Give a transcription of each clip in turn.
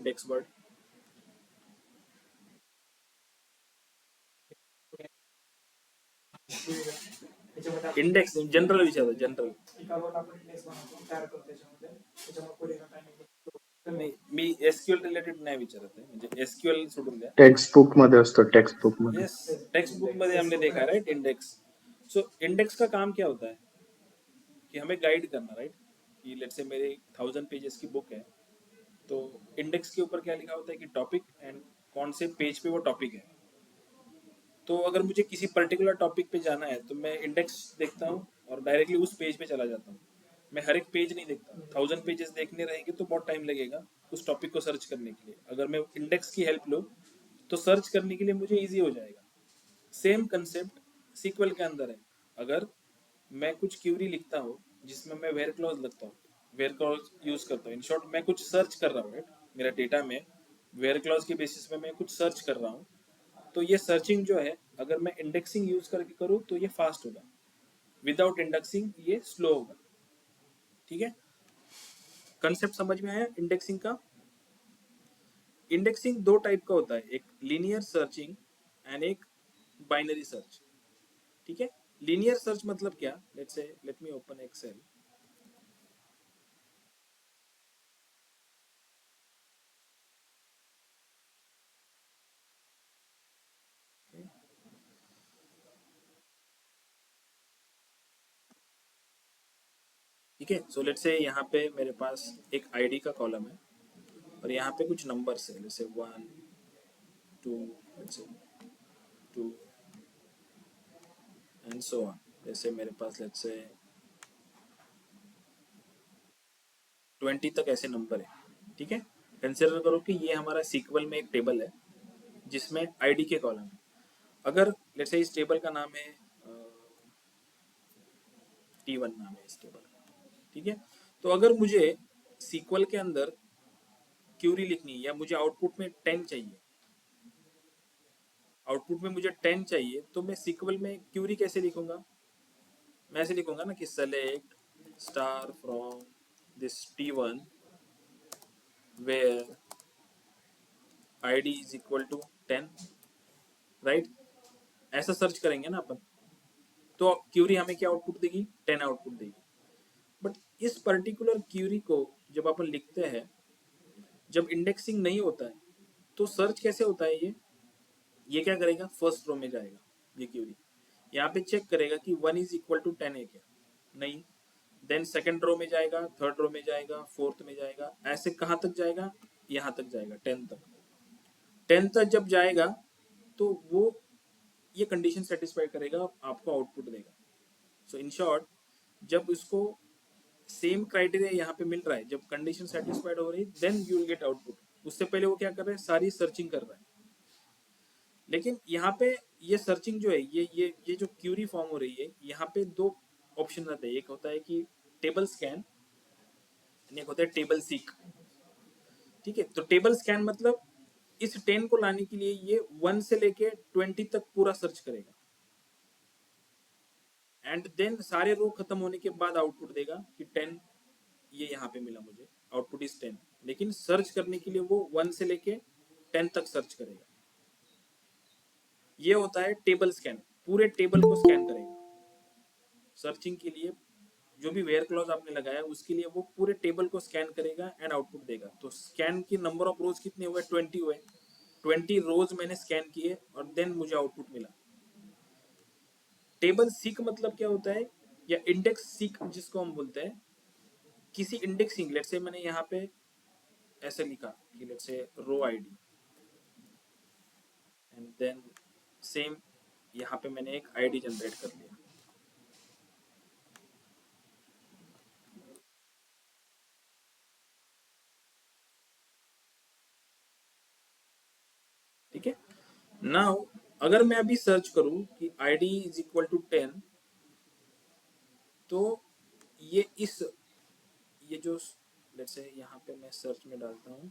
Index word index general विचारतो general नाही मी SQL related नाही विचारत आहे म्हणजे एसक्यूएल सोडून द्या टेक्स्ट बुक मध्ये असतो टेक्स्ट बुक मध्ये यस टेक्स्ट बुक में हमने देखा राइट इंडेक्स सो इंडेक्स का काम क्या होता है कि हमें गाइड करना राइट कि लेट्स से मेरे 1000 पेजेस की बुक है तो इंडेक्स के ऊपर क्या लिखा होता है कि टॉपिक एंड कौन से पेज पे वो टॉपिक है तो अगर मुझे किसी पर्टिकुलर टॉपिक पे जाना है तो मैं इंडेक्स देखता हूँ और डायरेक्टली उस पेज पे चला जाता हूँ मैं हर एक पेज नहीं देखता 1000 पेजेस देखने रहेंगे तो बहुत टाइम लगेगा उस टॉपिक को सर्च करने के लिए अगर मैं इंडेक्स की हेल्प लूँ तो सर्च करने के लिए मुझे ईजी हो जाएगा सेम कंसेप्ट सीक्वल के अंदर है अगर मैं कुछ क्यूरी लिखता हूँ जिसमें मैं वेयर क्लॉज लगता हूँ वेयर क्लॉज यूज करता हूँ इन शॉर्ट मैं कुछ सर्च कर रहा हूँ राइट मेरा डेटा में वेयर क्लॉज के बेसिस पे मैं कुछ सर्च कर रहा हूँ तो ये सर्चिंग जो है अगर मैं इंडेक्सिंग यूज करके करूँ तो ये फास्ट होगा विदाउट इंडेक्सिंग ये स्लो होगा ठीक है कंसेप्ट समझ में आया इंडेक्सिंग का इंडेक्सिंग दो टाइप का होता है एक लीनियर सर्चिंग एंड एक बाइनरी सर्च ठीक है लीनियर सर्च मतलब क्या let's say late me open Excel ठीक है सो लेट्स से यहाँ पे मेरे पास एक आईडी का कॉलम है और यहाँ पे कुछ नंबर्स है जैसे 1 2 let's say 2 and so on जैसे मेरे पास लेट्स से 20 तक ऐसे नंबर है ठीक है कंसिडर करो कि ये हमारा सीक्वल में एक टेबल है जिसमें आईडी के कॉलम है अगर लेट्स से इस टेबल का नाम है T1 नाम है इस टेबल का ठीक है तो अगर मुझे सीक्वल के अंदर क्यूरी लिखनी है या मुझे आउटपुट में 10 चाहिए आउटपुट में मुझे 10 चाहिए तो मैं सीक्वल में क्यूरी कैसे लिखूंगा मैं ऐसे लिखूंगा ना कि select star from this T1 where ID is equal to 10 right ऐसा सर्च करेंगे ना अपन तो क्यूरी हमें क्या आउटपुट देगी 10 आउटपुट देगी बट इस पर्टिकुलर क्यूरी को जब अपन लिखते हैं जब इंडेक्सिंग नहीं होता है तो सर्च कैसे होता है ये क्या करेगा फर्स्ट रो में जाएगा ये क्यूरी यहाँ पे चेक करेगा कि 1 इज इक्वल टू 10 है क्या नहीं देन सेकंड रो में जाएगा थर्ड रो में जाएगा फोर्थ में जाएगा ऐसे कहाँ तक जाएगा यहाँ तक जाएगा 10 तक 10 तक जब जाएगा तो वो ये कंडीशन सेटिस्फाई करेगा आपको आउटपुट देगा सो इन शॉर्ट जब उसको सेम क्राइटेरिया यहाँ पे मिल रहा है जब कंडीशन सेटिस्फाइड हो रही है then you will get output उससे पहले वो क्या कर रहा है सारी सर्चिंग कर रहा है लेकिन यहाँ पे ये सर्चिंग जो है ये जो क्यूरी फॉर्म हो रही है यहाँ पे दो ऑप्शन रहते हैं एक होता है कि टेबल स्कैन एक होता है टेबल सीक ठीक है तो टेबल स्कैन मतलब इस 10 को लाने के लिए ये 1 से लेके 20 तक पूरा सर्च करेगा एंड देन सारे रो खत्म होने के बाद आउटपुट देगा कि 10 ये यहाँ पे मिला मुझे आउटपुट इज 10 लेकिन सर्च करने के लिए वो 1 से लेके 10 तक सर्च करेगा ये होता है टेबल स्कैन पूरे टेबल को स्कैन करेगा सर्चिंग के लिए जो भी वेयर क्लॉज आपने लगाया उसके लिए वो पूरे टेबल को स्कैन करेगा एंड आउटपुट देगा तो स्कैन की नंबर ऑफ रोज कितने हुए 20 हुए 20 रोज मैंने स्कैन किए और देन मुझे आउटपुट मिला टेबल सीक मतलब क्या होता है या इंडेक्स सीक जिसको हम बोलते हैं किसी इंडेक्सिंग लेट्स से मैंने यहाँ पे ऐसे लिखा कि let's say row ID and then same यहाँ पे मैंने एक आईडी जनरेट कर लिया ठीक है नाउ अगर मैं अभी सर्च करूं कि आईडी इज इक्वल टू 10 तो ये इस ये जो लेट्स से यहाँ पे मैं सर्च में डालता हूँ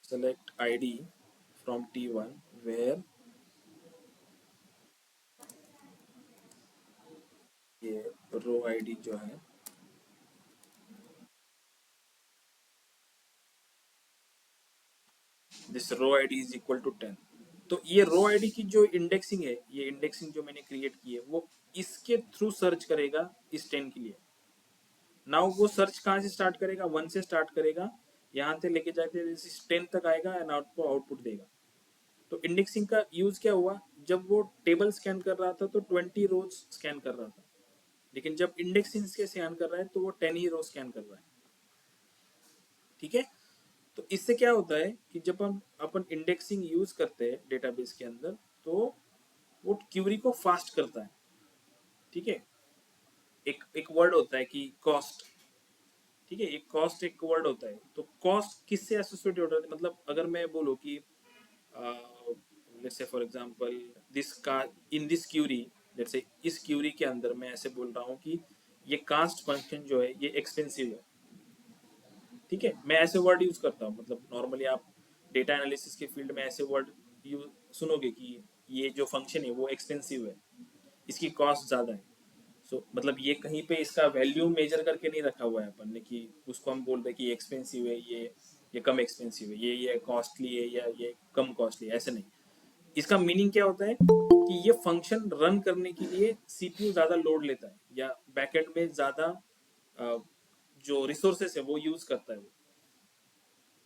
select ID from T1 where ये रो आईडी जो है this row ID is equal to 10। तो ये रो आईडी की जो इंडेक्सिंग है, ये इंडेक्सिंग जो मैंने क्रिएट की है, वो इसके थ्रू सर्च करेगा इस 10 के लिए। नाउ वो सर्च कहाँ से स्टार्ट करेगा, 1 से स्टार्ट करेगा, यहाँ से लेके जाके 10 तक आएगा एंड आपको आउटपुट देगा। तो इंडेक्सिंग का यूज क्या हुआ, जब वो टेबल स्कैन कर रहा था तो 20 रोज स्कैन कर रहा था, लेकिन जब इंडेक्सिंग के स्कैन कर रहा है तो वो 10 ही रो स्कैन कर रहा है। ठीक है, तो इससे क्या होता है कि जब हम अपन इंडेक्सिंग यूज करते हैं डेटाबेस के अंदर, तो वो क्यूरी को फास्ट करता है। ठीक है, एक एक वर्ड होता है कि कॉस्ट। ठीक है, एक कॉस्ट एक वर्ड होता है, तो कॉस्ट किससे एसोसिएटेड होता है, मतलब अगर मैं बोलूँ कि लेट्स से फॉर एग्जांपल दिस का in this query, let's say इस क्यूरी के अंदर मैं ऐसे बोल रहा हूँ कि ये कास्ट फंक्शन जो है ये एक्सपेंसिव है। ठीक है, मैं ऐसे वर्ड यूज करता हूँ, मतलब नॉर्मली आप डेटा एनालिसिस के फील्ड में ऐसे वर्ड यूज सुनोगे कि ये जो फंक्शन है वो एक्सपेंसिव है, इसकी कॉस्ट ज़्यादा है। मतलब ये कहीं पे इसका वैल्यू मेजर करके नहीं रखा हुआ है अपन ने कि उसको हम बोल रहे कि ये एक्सपेंसिव है, ये कम एक्सपेंसिव है, ये कॉस्टली है या ये कम कॉस्टली है, ऐसे नहीं। इसका मीनिंग क्या होता है कि ये फंक्शन रन करने के लिए सीपीयू ज़्यादा लोड लेता है या बैकएंड में ज़्यादा जो रिसोर्सेस है वो यूज करता है वो।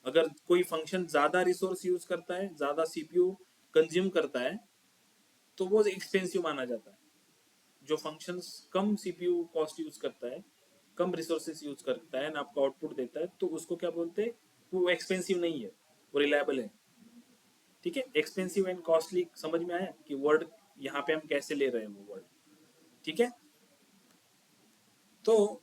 अगर कोई फंक्शन ज़्यादा रिसोर्स यूज करता है, ज़्यादा सीपीयू कंज्यूम करता है, तो वो एक्सपेंसिव माना जाता है। जो फंक्शंस कम सीपीयू कॉस्ट यूज करता है, कम रिसोर्सेज यूज करता है ना, आपको आउटपुट देता है, तो उसको क्या बोलते हैं, वो एक्सपेंसिव नहीं है, वो रिलायबल है। ठीक है, एक्सपेंसिव एंड कॉस्टली समझ में आया कि वर्ड यहाँ पे हम कैसे ले रहे हैं वो वर्ड। ठीक है, तो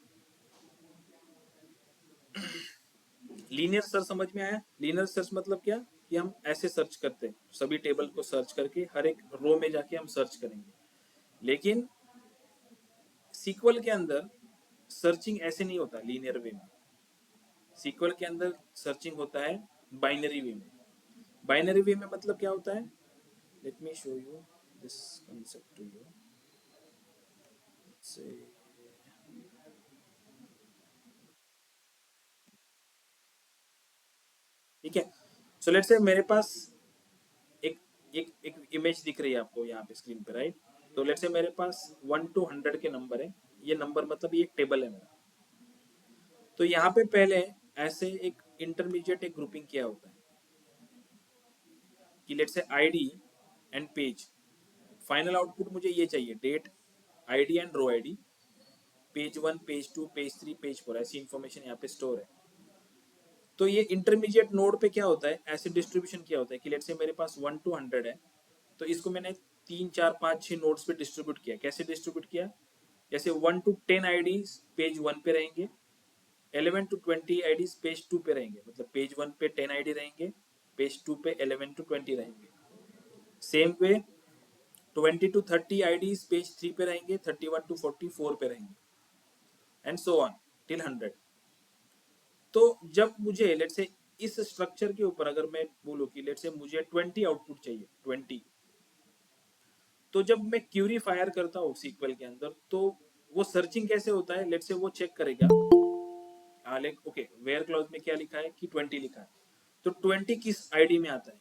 लीनियर सर्च समझ में आया। लीनियर सर्च मतलब क्या, कि हम ऐसे सर्च करते हैं, सभी टेबल को सर्च करके हर एक रो में जाके हम सर्च करेंगे। लेकिन सीक्वल के अंदर सर्चिंग ऐसे नहीं होता लीनियर वे में। सीक्वल के अंदर सर्चिंग होता है बाइनरी वे में। बाइनरी वे में मतलब क्या होता है, let me show you this concept to you say. ठीक है, सो लेट्स से मेरे पास एक एक इमेज दिख रही है आपको यहाँ पे स्क्रीन पे, राइट। तो लेट्स से मेरे पास 1 to 100 के नंबर है, ये नंबर मतलब ये एक टेबल है मेरा। तो यहाँ पे पहले ऐसे एक इंटरमीडिएट एक ग्रुपिंग किया होता है कि let's say ID and page. Final output मुझे ये चाहिए, that, ID and row ID, page 1, page 2, page 3, page 4, ऐसी इंफॉर्मेशन यहाँ पे स्टोर है। तो ये इंटरमीडिएट नोड पे क्या होता है, ऐसे डिस्ट्रीब्यूशन किया होता है कि लेट्स से मेरे पास 1 to 100 है, तो इसको मैंने 3, 4, 5, 6 नोड्स पे डिस्ट्रीब्यूट किया। कैसे डिस्ट्रीब्यूट किया, जैसे 1 to 10 आईडीज पेज 1 पे रहेंगे, 11 to 20 आईडीज पेज 2 पे रहेंगे, मतलब पेज 1 पे 10 आईडी रहेंगे, पेज 2 पे 11 to 20 रहेंगे। Same way 20 to 30 IDs page 3 पे रहेंगे, 31 to 44 पे रहेंगे, एंड सो ऑन टिल 100। तो जब मुझे लेट से इस स्ट्रक्चर के ऊपर अगर मैं बोलूँ कि लेट से मुझे 20 आउटपुट चाहिए, 20, तो जब मैं क्यूरी फायर करता हूँ सीक्वल के अंदर, तो वो सर्चिंग कैसे होता है, लेट से वो चेक करेगा ओके वेयर क्लॉज में क्या लिखा है कि 20 लिखा है, तो 20 किस आईडी में आता है,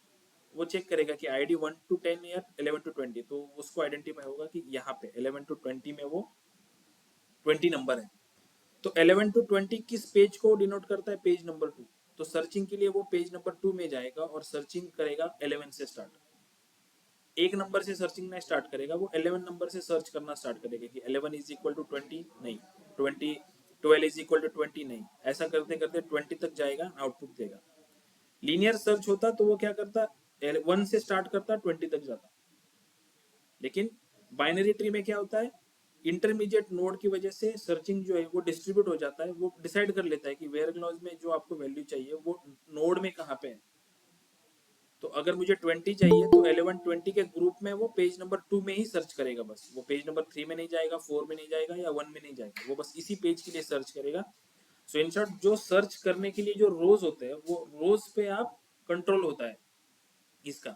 वो चेक करेगा कि आईडी 1 to 10 या 11 to 20, तो उसको आइडेंटिफाई होगा कि यहाँ पे 11 to 20 में वो 20 नंबर है। तो 11 to 20 किस पेज को डिनोट करता है, पेज नंबर 2। तो सर्चिंग के लिए वो पेज नंबर 2 में जाएगा और सर्चिंग करेगा 11 से स्टार्ट। एक नंबर से सर्चिंग नहीं स्टार्ट करेगा, वो 11 नंबर से सर्च करना स्टार्ट करेगा कि 11 इज इक्वल टू 20 नहीं, 20, 12 इज इक्वल टू 20 नहीं, ऐसा करते करते 20 तक जाएगा, आउटपुट देगा। लीनियर सर्च होता तो वो क्या करता, 1 से स्टार्ट करता 20 तक जाता। लेकिन बाइनरी ट्री में क्या होता है, इंटरमीडिएट नोड की वजह से सर्चिंग जो है वो डिस्ट्रीब्यूट हो जाता है, वो डिसाइड कर लेता है कि वेयर क्लॉज में जो आपको वैल्यू चाहिए वो नोड में कहाँ पे है। तो अगर मुझे 20 चाहिए तो 11 20 के ग्रुप में वो पेज नंबर 2 में ही सर्च करेगा, बस वो पेज नंबर 3 में नहीं जाएगा, 4 में नहीं जाएगा या 1 में नहीं जाएगा, वो बस इसी पेज के लिए सर्च करेगा। सो इन शॉर्ट जो सर्च करने के लिए जो रोज होते हैं, वो रोज पे आप कंट्रोल होता है इसका।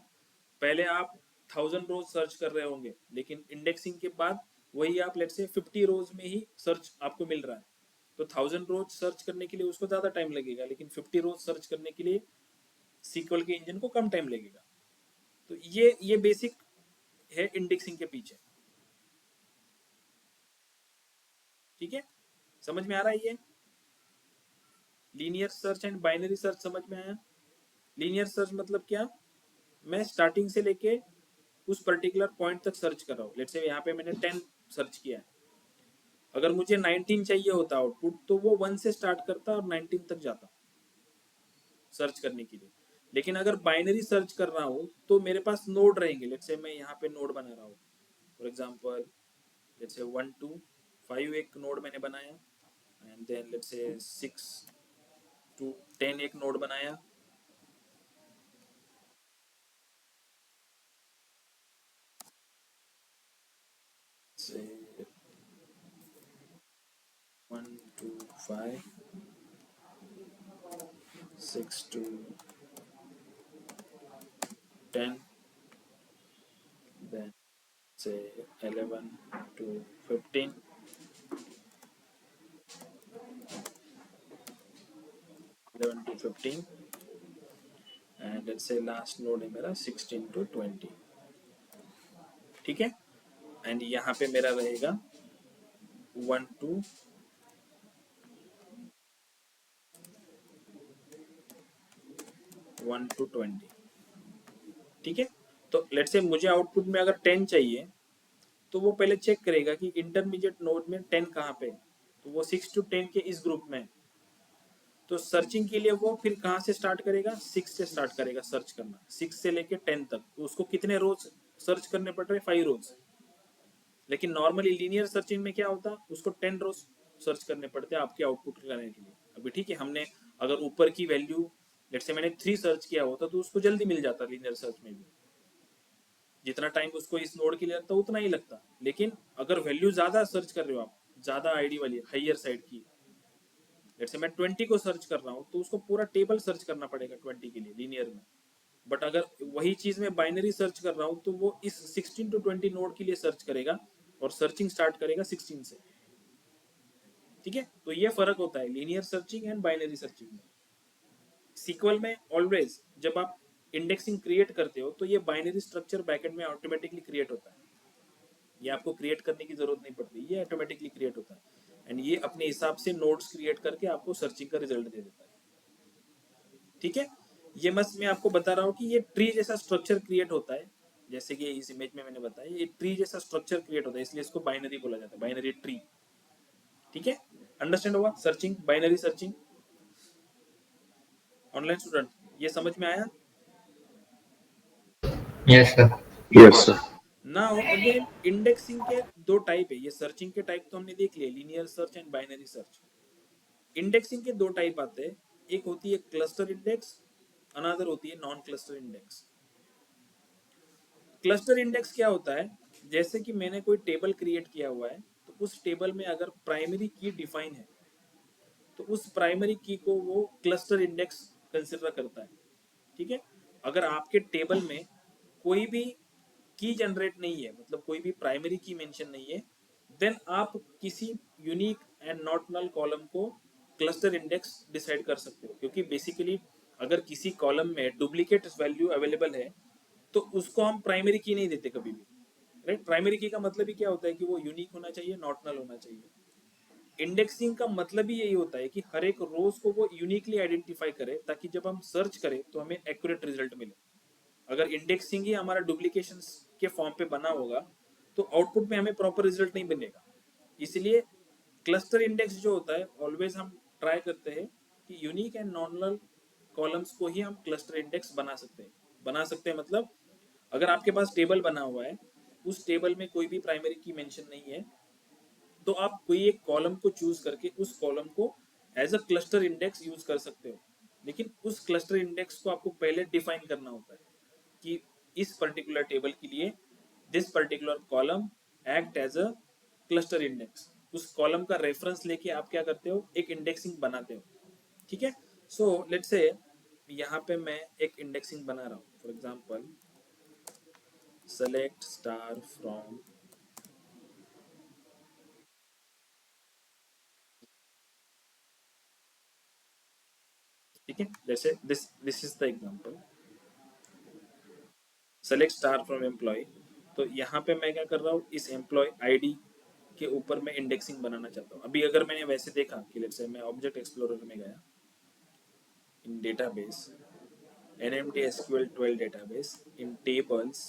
पहले आप 1000 रोज सर्च कर रहे होंगे, लेकिन इंडेक्सिंग के बाद वही आप लेट से 50 रोज में ही सर्च आपको मिल रहा है। तो 1000 रोज सर्च करने के लिए उसको ज्यादा टाइम लगेगा, लेकिन 50 रोज सर्च करने के लिए सीक्वल के इंजन को कम टाइम लगेगा। तो ये बेसिक है इंडेक्सिंग के पीछे। ठीक है, समझ में आ रहा है ये? Linear search and binary search समझ में आया? लीनियर सर्च मतलब क्या? मैं स्टार्टिंग से लेके उस पर्टिकुलर पॉइंट तक सर्च कर रहा हूँ। लेट्स से यहाँ पे मैंने 10 सर्च किया है, अगर मुझे 19 चाहिए होता आउटपुट तो वो 1 से स्टार्ट करता और 19 तक जाता सर्च करने के लिए। लेकिन अगर बाइनरी सर्च कर रहा हूँ तो मेरे पास नोड रहेंगे। लेट्स से मैं यहाँ पे नोड बना रहा हूँ, फॉर एग्जांपल लेट्स से 1 2 5 एक नोड मैंने बनाया, and then let's say 6 to 10 एक नोड बनाया, से 1 2 5 6 to 10, then say 11 to 15, 11 to 15, and let's say last node है मेरा 16 to 20। ठीक है, एंड यहाँ पे मेरा रहेगा 1 to 1 to 20। ठीक है, तो लेट्स से मुझे आउटपुट में अगर 10 चाहिए तो वो पहले चेक करेगा कि इंटरमीडिएट नोड में 10 कहाँ पे है, तो वो 6 to 10 के इस ग्रुप में। तो सर्चिंग के लिए वो फिर कहाँ से स्टार्ट करेगा? 6 से स्टार्ट करेगा सर्च करना, 6 से लेके 10 तक। तो उसको कितने रोज सर्च करने पड़ रहे? 5 रोज। लेकिन नॉर्मली लीनियर सर्चिंग में क्या होता, उसको 10 रोज सर्च करने पड़ते हैं आपके आउटपुट करने के लिए। अभी ठीक है, हमने अगर ऊपर की वैल्यू लेट्स से मैंने 3 सर्च किया होता तो उसको जल्दी मिल जाता लीनियर सर्च में भी, जितना टाइम उसको इस नोड के लिए लगता उतना ही लगता। लेकिन अगर वैल्यू ज्यादा सर्च कर रहे हो आप, ज्यादा आईडी वाली हाइयर साइड की, जैसे मैं 20 को सर्च कर रहा हूँ तो उसको पूरा टेबल सर्च करना पड़ेगा 20 के लिए लीनियर में। बट अगर वही चीज मैं बाइनरी सर्च कर रहा हूँ तो वो इस 16 टू 20 नोड के लिए सर्च करेगा और सर्चिंग स्टार्ट करेगा 16 से। ठीक है, तो ये फर्क होता है linear searching and binary searching में। सीक्वल में ऑलवेज जब आप इंडेक्सिंग क्रिएट करते हो तो ये बाइनरी स्ट्रक्चर बैकएंड में ऑटोमेटिकली क्रिएट होता है, ये आपको क्रिएट करने की जरूरत नहीं पड़ती, ये ऑटोमेटिकली क्रिएट होता है। एंड ये अपने हिसाब से नोड्स क्रिएट करके आपको सर्चिंग का रिजल्ट दे देता है। ठीक है, ये बस मैं आपको बता रहा हूँ कि ये ट्री जैसा स्ट्रक्चर क्रिएट होता है, जैसे कि इस इमेज में मैंने बताया ये ट्री जैसा स्ट्रक्चर क्रिएट होता है, इसलिए इसको बाइनरी बोला जाता है, बाइनरी ट्री। ठीक है, अंडरस्टैंड होगा searching, binary searching? Online student ये समझ में आया? Yes, sir. Yes, sir. Now again indexing के दो टाइप है, ये सर्चिंग के टाइप तो हमने देख लिए, linear search and binary search. Indexing के दो टाइप आते हैं, एक होती है क्लस्टर इंडेक्स, अनदर होती है non cluster index. Cluster index क्या होता है? जैसे कि मैंने कोई टेबल क्रिएट किया हुआ है, तो उस टेबल में अगर प्राइमरी की डिफाइन है तो उस प्राइमरी की को वो क्लस्टर इंडेक्स कंसिडर करता है। ठीक है, अगर आपके टेबल में कोई भी की जनरेट नहीं है, मतलब कोई भी प्राइमरी की मेंशन नहीं है, देन आप किसी unique and not null column को क्लस्टर इंडेक्स डिसाइड कर सकते हो। क्योंकि बेसिकली अगर किसी कॉलम में डुप्लीकेट वैल्यू अवेलेबल है तो उसको हम प्राइमरी की नहीं देते कभी भी, राइट? प्राइमरी की का मतलब ही क्या होता है कि वो यूनिक होना चाहिए, नॉट नल होना चाहिए। इंडेक्सिंग का मतलब ही यही होता है कि हर एक रोज को वो यूनिकली आइडेंटिफाई करे ताकि जब हम सर्च करें तो हमें एक्यूरेट रिजल्ट मिले। अगर इंडेक्सिंग ही हमारा डुप्लीकेशन के फॉर्म पे बना होगा तो आउटपुट में हमें प्रॉपर रिजल्ट नहीं बनेगा। इसलिए क्लस्टर इंडेक्स जो होता है ऑलवेज हम ट्राई करते हैं कि यूनिक एंड नॉर्मल कॉलम्स को ही हम क्लस्टर इंडेक्स बना सकते हैं। बना सकते हैं मतलब अगर आपके पास टेबल बना हुआ है, उस टेबल में कोई भी प्राइमरी की मेंशन नहीं है, तो आप कोई एक कॉलम को चूज करके उस कॉलम को as a cluster index use कर सकते हो। लेकिन उस क्लस्टर इंडेक्स को आपको पहले डिफाइन करना होता है कि इस पर्टिकुलर टेबल के लिए this particular column act as a cluster index. उस कॉलम का रेफरेंस लेके आप क्या करते हो, एक इंडेक्सिंग बनाते हो। ठीक है, सो लेट्स से यहाँ पे मैं एक इंडेक्सिंग बना रहा हूँ, for example select star from ठीक है, जैसे this is the example, select star from employ. तो यहाँ पे मैं क्या कर रहा हूँ, इस एम्प्लॉय आईडी के ऊपर मैं इंडेक्सिंग बनाना चाहता हूँ। अभी अगर मैंने वैसे देखा कि लेट्स से मैं ऑब्जेक्ट एक्सप्लोरर में गया, इन डेटाबेस, NMT SQL 12 डेटाबेस, इन टेबल्स,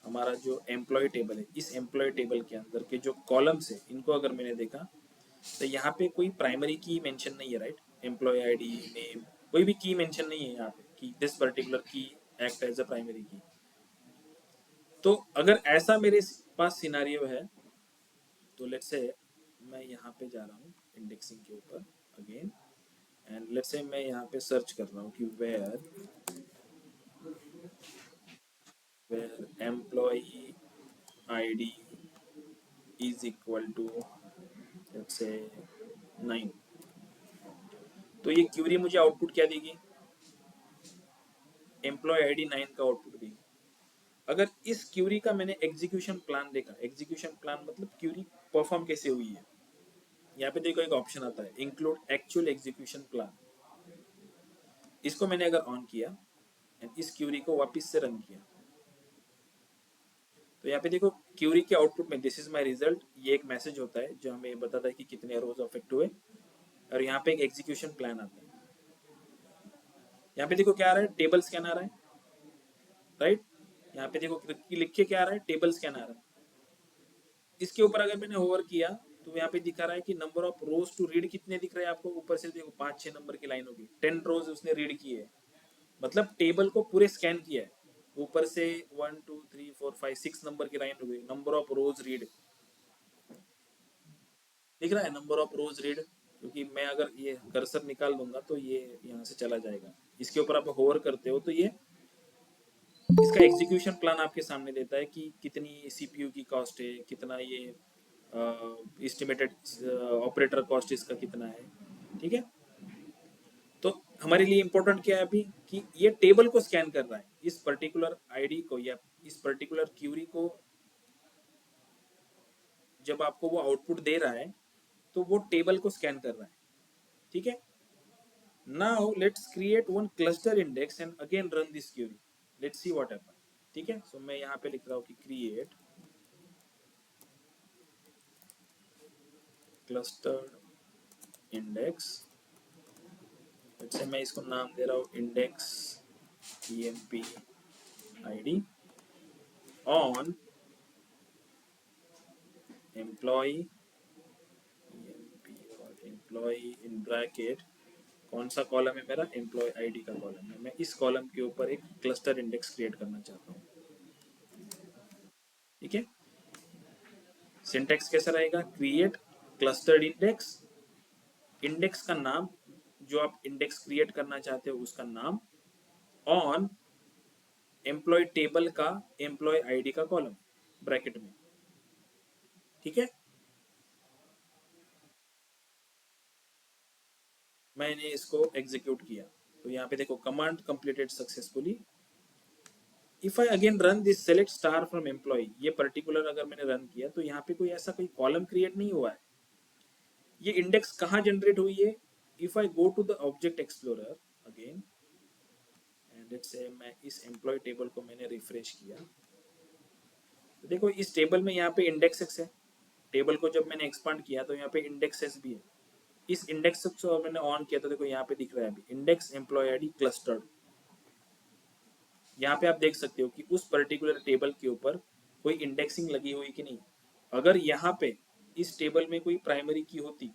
हमारा जो एम्प्लॉय टेबल है, इस एम्प्लॉय टेबल के अंदर के जो कॉलम्स है इनको अगर मैंने देखा, तो यहाँ पे कोई प्राइमरी की मेंशन नहीं है, राइट? एम्प्लॉय आईडी, नेम, कोई भी की मेंशन नहीं है यहाँ पे कि दिस पर्टिकुलर की एक्ट एज अ प्राइमरी की। तो अगर ऐसा मेरे पास सिनारियो है, तो लेट्स से मैं यहाँ पे जा रहा हूँ इंडेक्सिंग के ऊपर अगेन, एंड लेट्स से मैं यहाँ पे सर्च कर रहा हूँ कि where employ ID is equal to let's say 9। तो ये क्यूरी मुझे आउटपुट क्या देगी? एम्प्लॉय आईडी 9 का आउटपुट देगी। अगर इस क्यूरी का मैंने एग्जीक्यूशन प्लान देखा, एग्जीक्यूशन प्लान मतलब क्यूरी परफॉर्म कैसे हुई है, यहाँ पे देखो एक ऑप्शन आता है इंक्लूड एक्चुअल एग्जीक्यूशन प्लान। इसको मैंने अगर ऑन किया एंड इस क्यूरी को वापस से रन किया, तो यहाँ पे देखो क्यूरी के आउटपुट में दिस इज माय रिजल्ट, ये एक मैसेज होता है जो हमें बताता है कि कितने रोज अफेक्ट हुए, और यहाँ पे एक एग्जीक्यूशन प्लान आता है। यहाँ पे देखो क्या आ रहा है, टेबल स्कैन आ रहा है, राइट? यहाँ पे देखो लिख के क्या आ रहा है, टेबल स्कैन आ रहा है। इसके ऊपर अगर मैंने होवर किया, तो यहाँ पे दिखा रहा है कि number of rows to read कितने दिख रहे हैं आपको, ऊपर से देखो 5-6 नंबर की लाइन होगी, 10 रोज उसने रीड किए है, मतलब टेबल को पूरे स्कैन किया है। ऊपर से 1 2 3 4 5 6 नंबर की लाइन हो गई, नंबर ऑफ रोज रीड दिख रहा है, नंबर ऑफ रोज रीड। क्योंकि मैं अगर ये कर्सर निकाल दूंगा तो ये यहाँ से चला जाएगा, इसके ऊपर आप होवर करते हो तो ये इसका एग्जीक्यूशन प्लान आपके सामने देता है कि कितनी सीपीयू की कॉस्ट है, कितना ये एस्टिमेटेड ऑपरेटर कॉस्ट इसका कितना है, ठीक है? तो हमारे लिए इंपॉर्टेंट क्या है अभी, कि ये टेबल को स्कैन कर रहा है, इस पर्टिकुलर आईडी को या इस पर्टिकुलर क्यूरी को जब आपको वो आउटपुट दे रहा है, तो वो टेबल को स्कैन कर रहा है, ठीक है? Now let's create one cluster index and again run this query, let's see what happen. ठीक है, सो मैं यहाँ पे लिख रहा हूँ कि create clustered index, let's say मैं इसको नाम दे रहा हूँ index emp id on employee emp और employee इन ब्रैकेट, कौन सा कॉलम है मेरा, एम्प्लॉय आईडी का कॉलम है, मैं इस कॉलम के ऊपर एक क्लस्टर इंडेक्स क्रिएट करना चाहता हूँ। ठीक है, सिंटेक्स कैसा रहेगा, क्रिएट क्लस्टर्ड इंडेक्स, इंडेक्स का नाम, जो आप इंडेक्स क्रिएट करना चाहते हो उसका नाम, ऑन एम्प्लॉय टेबल का एम्प्लॉय आईडी का कॉलम ब्रैकेट में। ठीक है, मैंने इसको एग्जीक्यूट किया, तो यहाँ पे देखो command completed successfully. If I again run this select star from employ, ये पर्टिकुलर अगर मैंने रन किया तो यहाँ पे कोई ऐसा कोई कॉलम क्रिएट नहीं हुआ है। ये इंडेक्स कहाँ जनरेट हुई है, if I go to the object explorer again and let's say मैं इस एम्प्लॉय टेबल को मैंने रिफ्रेश किया, तो देखो इस टेबल में यहाँ पे इंडेक्स एक्स है, टेबल को जब मैंने एक्सपांड किया तो यहाँ पे इंडेक्स एस भी है। इस इंडेक्स को मैंने ऑन किया तो देखो यहाँ पे दिख रहा है अभी इंडेक्स एम्प्लॉय आईडी क्लस्टर्ड। यहाँ पे आप देख सकते हो कि उस पर्टिकुलर टेबल के ऊपर कोई इंडेक्सिंग लगी हुई कि नहीं। अगर यहाँ पे इस टेबल में कोई प्राइमरी की होती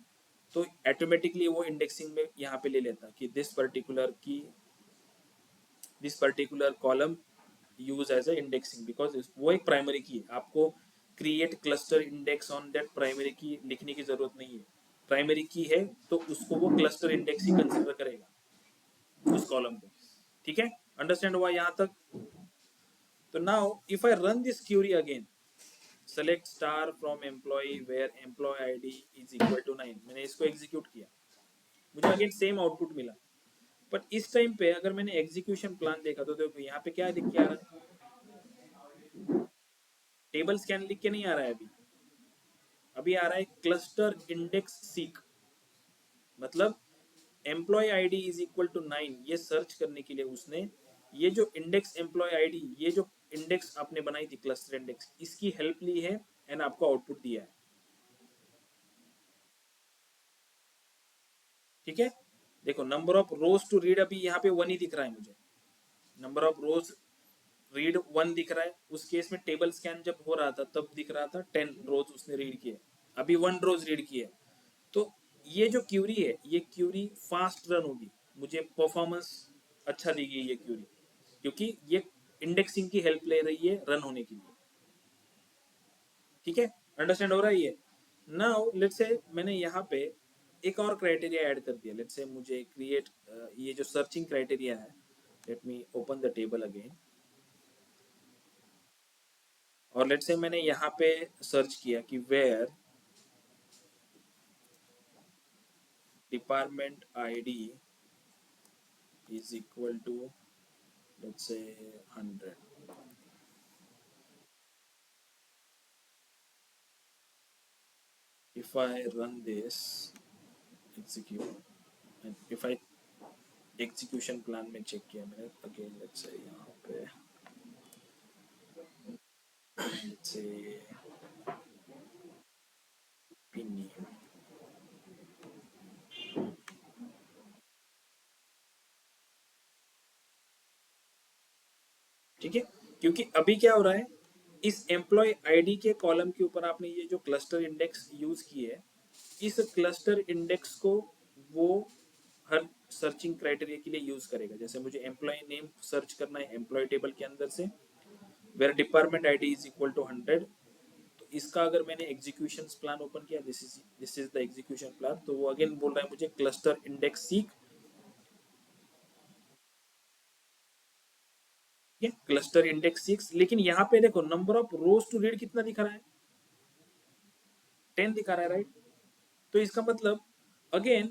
तो ऑटोमेटिकली वो इंडेक्सिंग में यहाँ पे ले लेता कि this particular column use as a indexing, because वो एक प्राइमरी की है। आपको create cluster index on that primary key लिखने की जरूरत नहीं है, प्राइमरी की है तो उसको वो क्लस्टर इंडेक्स ही कंसिडर करेगा उस कॉलम को। ठीक है, अंडरस्टैंड हुआ यहाँ तक? तो now if I run this query again, select star from employ where employ ID is equal to 9, मैंने इसको एग्जीक्यूट किया, मुझे अगेन सेम आउटपुट मिला। बट इस टाइम पे अगर मैंने एग्जीक्यूशन प्लान देखा तो देखो यहाँ पे क्या लिख के आ रहा है, टेबल स्कैन लिख के नहीं आ रहा है अभी, अभी आ रहा है क्लस्टर इंडेक्स सीक, मतलब employ ID is equal to 9, ये सर्च करने के लिए उसने ये जो इंडेक्स एम्प्लॉय आईडी, ये जो इंडेक्स आपने बनाई थी क्लस्टर इंडेक्स, इसकी हेल्प ली है एंड आपको आउटपुट दिया है। ठीक है, देखो number of rows to read अभी यहाँ पे 1 ही दिख रहा है मुझे, नंबर ऑफ रोज रीड 1 दिख रहा है। उस केस में टेबल स्कैन जब हो रहा था तब दिख रहा था 10 रोज उसने रीड किए, अभी 1 रोज रीड किए। तो ये जो क्यूरी है, ये क्यूरी फास्ट रन होगी, मुझे परफॉर्मेंस अच्छा देगी ये क्यूरी, क्योंकि ये इंडेक्सिंग की हेल्प ले रही है रन होने के लिए। ठीक है, अंडरस्टैंड हो रहा है ये। नाउ लेट्स से मैंने यहाँ पे एक और क्राइटेरिया ऐड कर दिया, लेट्स से मुझे क्रिएट ये जो सर्चिंग क्राइटेरिया है, let me open the table again, और लेट्स से मैंने यहाँ पे सर्च किया कि where department ID is equal to, let's say, 100. If I run this, execute, and if I execution plan में check किया मैंने, again let's say यहाँ पे let's say pin, ठीक है, क्योंकि अभी क्या हो रहा है, इस एम्प्लॉय आईडी के कॉलम के ऊपर आपने ये जो क्लस्टर इंडेक्स यूज की है, इस क्लस्टर इंडेक्स को वो हर सर्चिंग क्राइटेरिया के लिए यूज करेगा। जैसे मुझे एम्प्लॉय नेम सर्च करना है एम्प्लॉय टेबल के अंदर से, where department ID is equal to 100, तो इसका अगर मैंने एग्जीक्यूशन प्लान ओपन किया, this is the execution plan, तो वो अगेन बोल रहा है मुझे cluster index seek, cluster index 6, लेकिन यहाँ पे देखो number of rows to read कितना दिखा रहा है, 10 दिखा रहा है, राइट। तो इसका मतलब अगेन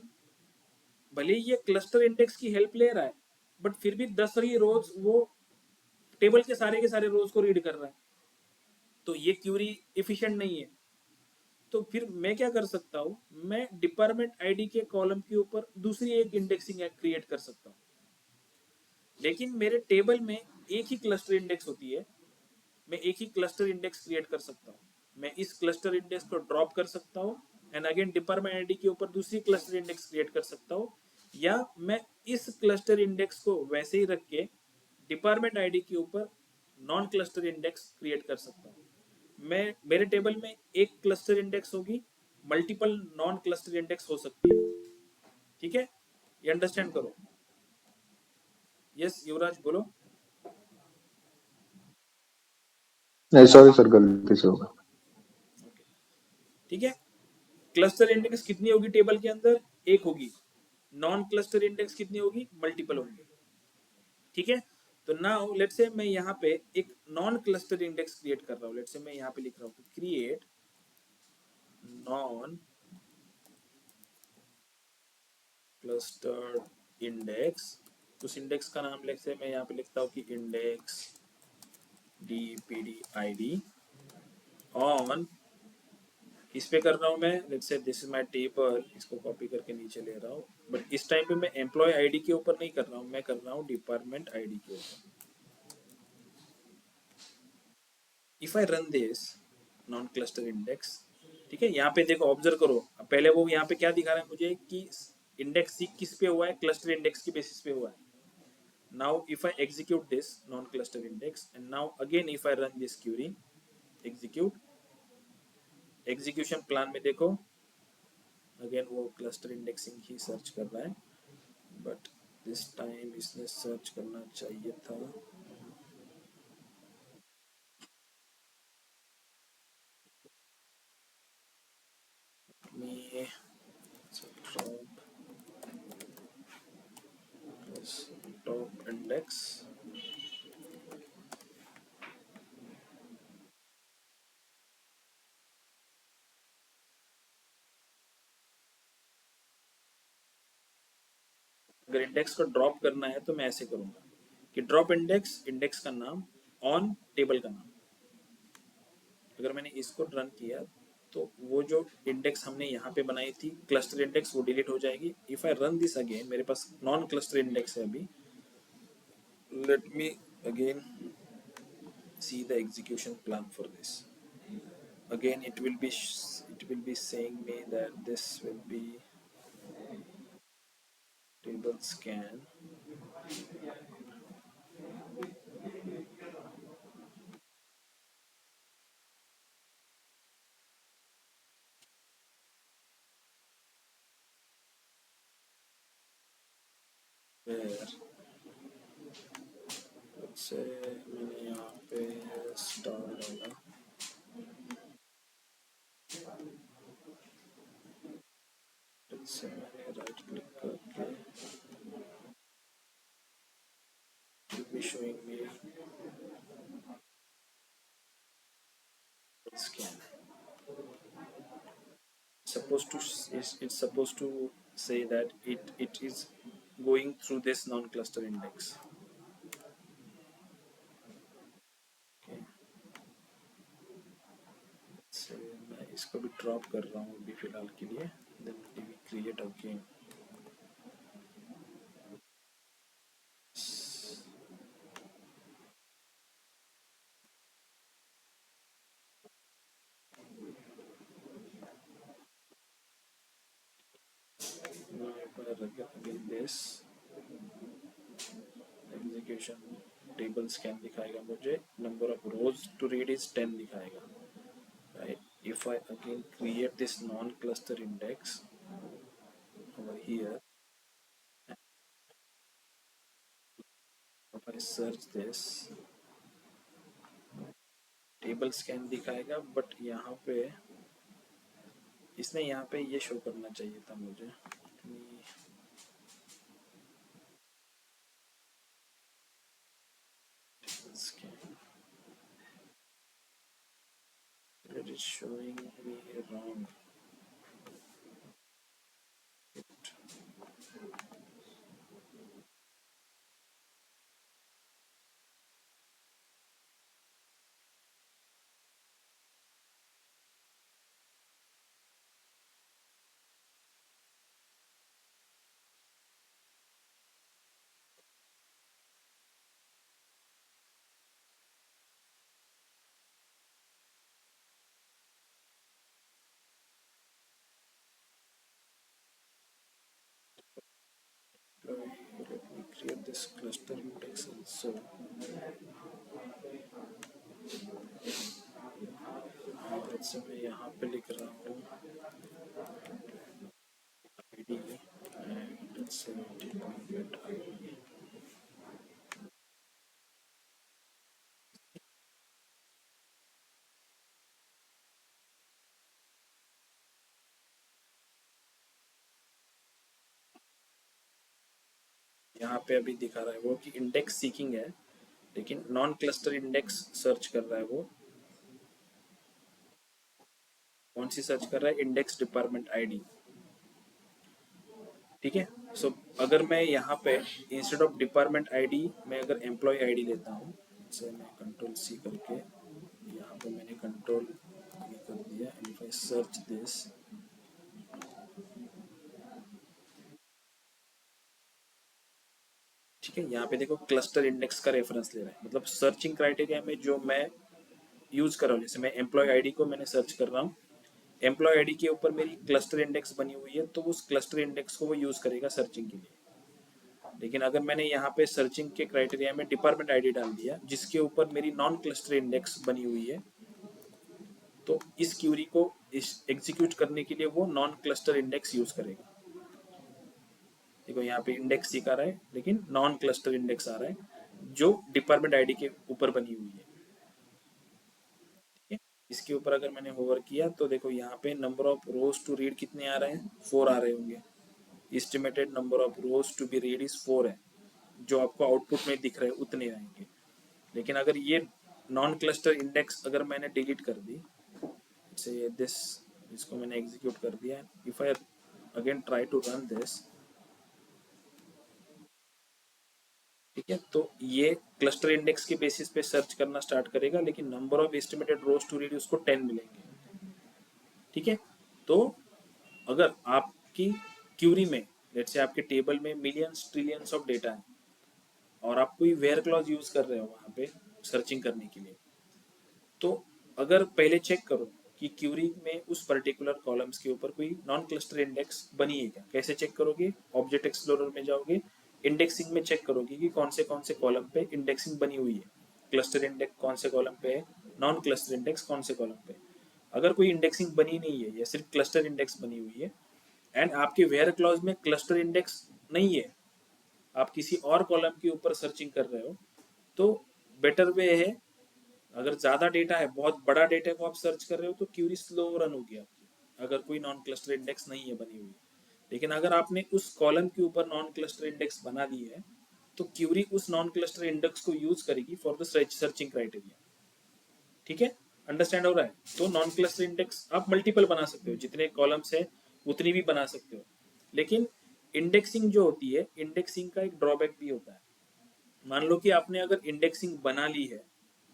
भले ही ये क्लस्टर इंडेक्स की हेल्प ले रहा है, बट फिर भी 10 ही रोज वो टेबल के सारे रोज को रीड कर रहा है, तो ये क्यूरी इफिशिएंट नहीं है। तो फिर मैं क्या कर सकता हूँ, मैं डिपार्टमेंट आईडी के कॉलम के ऊपर दूसरी एक इंडेक्सिंग क्रिएट कर सकता हूँ, लेकिन मेरे टेबल में एक ही क्लस्टर इंडेक्स होती है, मैं एक ही क्लस्टर इंडेक्स क्रिएट कर सकता हूँ। मैं इस क्लस्टर इंडेक्स को ड्रॉप कर सकता हूँ एंड अगेन डिपार्टमेंट आईडी के ऊपर दूसरी क्लस्टर इंडेक्स क्रिएट कर सकता हूँ, या मैं इस क्लस्टर इंडेक्स को वैसे ही रख के डिपार्टमेंट आईडी के ऊपर नॉन क्लस्टर इंडेक्स क्रिएट कर सकता हूँ। मैं मेरे टेबल में एक क्लस्टर इंडेक्स होगी, मल्टीपल नॉन क्लस्टर इंडेक्स हो सकती है। ठीक है, ये अंडरस्टैंड करो। यस युवराज बोलो। नहीं सॉरी सर, गलती से होगा। ठीक है, क्लस्टर इंडेक्स कितनी होगी टेबल के अंदर, एक होगी। नॉन क्लस्टर इंडेक्स कितनी होगी, मल्टीपल होगी। ठीक है, तो नाउ लेट से मैं यहाँ पे एक नॉन क्लस्टर इंडेक्स क्रिएट कर रहा हूँ। लेट से मैं यहाँ पे लिख रहा हूँ क्रिएट नॉन क्लस्टर इंडेक्स। उस इंडेक्स का नाम लेट से मैं यहाँ पे लिखता हूँ कि इंडेक्स dpd ऑन, इस पे कर रहा हूँ मैं, let's say this is my table, इसको कॉपी करके नीचे ले रहा हूँ, बट इस टाइम पे मैं एम्प्लॉय आईडी के ऊपर नहीं कर रहा हूँ, मैं कर रहा हूँ डिपार्टमेंट आईडी के ऊपर। If I run this non cluster index, ठीक है, यहाँ पे देखो ऑब्जर्व करो, पहले वो यहाँ पे क्या दिखा रहा है मुझे कि इंडेक्स सी किस पे हुआ है, क्लस्टर इंडेक्स की बेसिस पे हुआ है। Now if I execute this non cluster index and now again if I run this query, execute, execution plan में देखो अगेन वो क्लस्टर इंडेक्सिंग ही सर्च कर रहा है, बट दिस टाइम इसने सर्च करना चाहिए था me top index, अगर इंडेक्स को ड्रॉप करना है तो मैं ऐसे करूंगा कि ड्रॉप इंडेक्स, इंडेक्स का नाम, ऑन टेबल का नाम। अगर मैंने इसको रन किया तो वो जो इंडेक्स हमने यहाँ पे बनाई थी क्लस्टर इंडेक्स वो डिलीट हो जाएगी. If I run this again, मेरे पास नॉन क्लस्टर इंडेक्स है अभी. Let me again see the execution plan for this. Again it will be saying me that this will be table scan. Where let's say मैंने यहाँ पे star डाला. let's say मैंने right click करके it will be showing me scan. It's supposed to say that it is going through this non-cluster index. Okay. So मैं इसको भी drop कर रहा हूँ अभी फिलहाल के लिए. Then we create again. Now if I again this execution table scan दिखाएगा मुझे. Number of rows to read is 10 दिखाएगा. Right. If I again create this non-cluster index over here, if I search this table scan दिखाएगा. But यहाँ पे इसने यहाँ पे ये शो करना चाहिए था मुझे. Scan. It is showing me wrong. Let me create this cluster index also. let's say मैं यहाँ पे लिख रहा हूँ id and let's say get id. यहाँ पे अभी दिखा रहा है वो कि इंडेक्स सीकिंग है, लेकिन नॉन क्लस्टर इंडेक्स सर्च कर रहा है वो. कौन सी सर्च कर रहा है? Index department ID. ठीक है. सो अगर मैं यहाँ पे इंस्टेड ऑफ डिपार्टमेंट आईडी मैं अगर एम्प्लॉय आईडी लेता हूँ, से मैं कंट्रोल सी करके यहाँ पे मैंने कंट्रोल ये कर दिया. And if I search this, ठीक है, यहाँ पे देखो क्लस्टर इंडेक्स का रेफरेंस ले रहा है. मतलब सर्चिंग क्राइटेरिया में जो मैं यूज कर रहा हूँ, जैसे मैं एम्प्लॉय आईडी को मैंने सर्च कर रहा हूँ, एम्प्लॉय आईडी के ऊपर मेरी क्लस्टर इंडेक्स बनी हुई है, तो उस क्लस्टर इंडेक्स को वो यूज करेगा सर्चिंग के लिए. लेकिन अगर मैंने यहाँ पे सर्चिंग के क्राइटेरिया में डिपार्टमेंट आईडी डाल दिया जिसके ऊपर मेरी नॉन क्लस्टर इंडेक्स बनी हुई है, तो इस क्यूरी को इस एग्जीक्यूट करने के लिए वो नॉन क्लस्टर इंडेक्स यूज करेगा. देखो यहाँ पे इंडेक्स दिखा रहा है लेकिन नॉन क्लस्टर इंडेक्स आ रहा है जो डिपार्टमेंट आईडी के ऊपर बनी हुई है. ठीक है. इसके ऊपर अगर मैंने होवर किया तो देखो यहाँ पे number of rows to read कितने आ रहे हैं? 4 आ रहे होंगे. Estimated number of rows to be read is 4 है, जो आपको आउटपुट में दिख रहे हैं उतने आएंगे. लेकिन अगर ये नॉन क्लस्टर इंडेक्स अगर मैंने डिलीट कर दी, से दिस, इसको मैंने एग्जीक्यूट कर दिया. If I again try to run this, ठीक है, तो ये क्लस्टर इंडेक्स के बेसिस पे सर्च करना स्टार्ट करेगा, लेकिन number of estimated rows to read उसको 10 मिलेंगे. ठीक है। तो अगर आपकी क्यूरी में लेट्स से आपके टेबल में मिलियंस ट्रिलियंस ऑफ डेटा है और आप कोई वेयर क्लॉज यूज कर रहे हो वहां पे सर्चिंग करने के लिए, तो अगर पहले चेक करो कि क्यूरी में उस पर्टिकुलर कॉलम्स के ऊपर कोई नॉन क्लस्टर इंडेक्स बनी है क्या। कैसे चेक करोगे, ऑब्जेक्ट एक्सप्लोरर में जाओगे, इंडेक्सिंग में चेक करोगे कि कौन से कॉलम पे इंडेक्सिंग बनी हुई है, क्लस्टर इंडेक्स कौन से कॉलम पे है, नॉन क्लस्टर इंडेक्स कौन से कॉलम पे। अगर कोई इंडेक्सिंग बनी नहीं है या सिर्फ क्लस्टर इंडेक्स बनी हुई है एंड आपके वेयर क्लॉज में क्लस्टर इंडेक्स नहीं है, आप किसी और कॉलम के ऊपर सर्चिंग कर रहे हो, तो बेटर वे है, अगर ज्यादा डेटा है, बहुत बड़ा डेटा को आप सर्च कर रहे हो, तो क्यूरी स्लो रन होगी आपकी, अगर कोई नॉन क्लस्टर इंडेक्स नहीं है बनी हुई। लेकिन अगर आपने उस कॉलम के ऊपर नॉन क्लस्टर इंडेक्स बना दी है, तो क्यूरी उस नॉन क्लस्टर इंडेक्स को यूज करेगी फॉर द सर्चिंग क्राइटेरिया। ठीक है, अंडरस्टैंड हो रहा है। तो नॉन क्लस्टर इंडेक्स आप मल्टीपल बना सकते हो, जितने कॉलम्स है उतनी भी बना सकते हो। लेकिन इंडेक्सिंग जो होती है, इंडेक्सिंग का एक ड्रॉबैक भी होता है। मान लो कि आपने अगर इंडेक्सिंग बना ली है,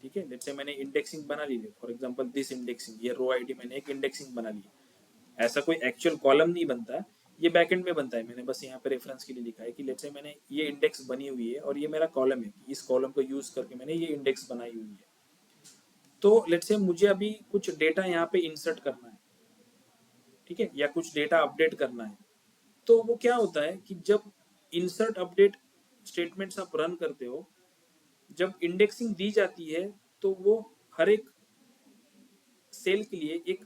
ठीक है, लेट्स से मैंने इंडेक्सिंग बना ली है, फॉर एग्जांपल दिस इंडेक्सिंग, ये रो आईडी मैंने एक इंडेक्सिंग बना ली है। ऐसा कोई एक्चुअल कॉलम नहीं बनता है, ये बैकएंड में बनता है। मैंने बस यहाँ पे रेफरेंस के लिए लिखा है कि लेट्स से मैंने ये इंडेक्स बनी हुई है और ये मेरा कॉलम है, इस कॉलम को यूज करके मैंने ये इंडेक्स बनाई हुई है। तो लेट्स से मुझे अभी कुछ डेटा यहाँ पे इंसर्ट करना है, ठीक है, या कुछ डेटा अपडेट करना है। तो वो क्या होता है कि जब इंसर्ट अपडेट स्टेटमेंट्स आप रन करते हो, जब इंडेक्सिंग दी जाती है, तो वो हर एक सेल के लिए एक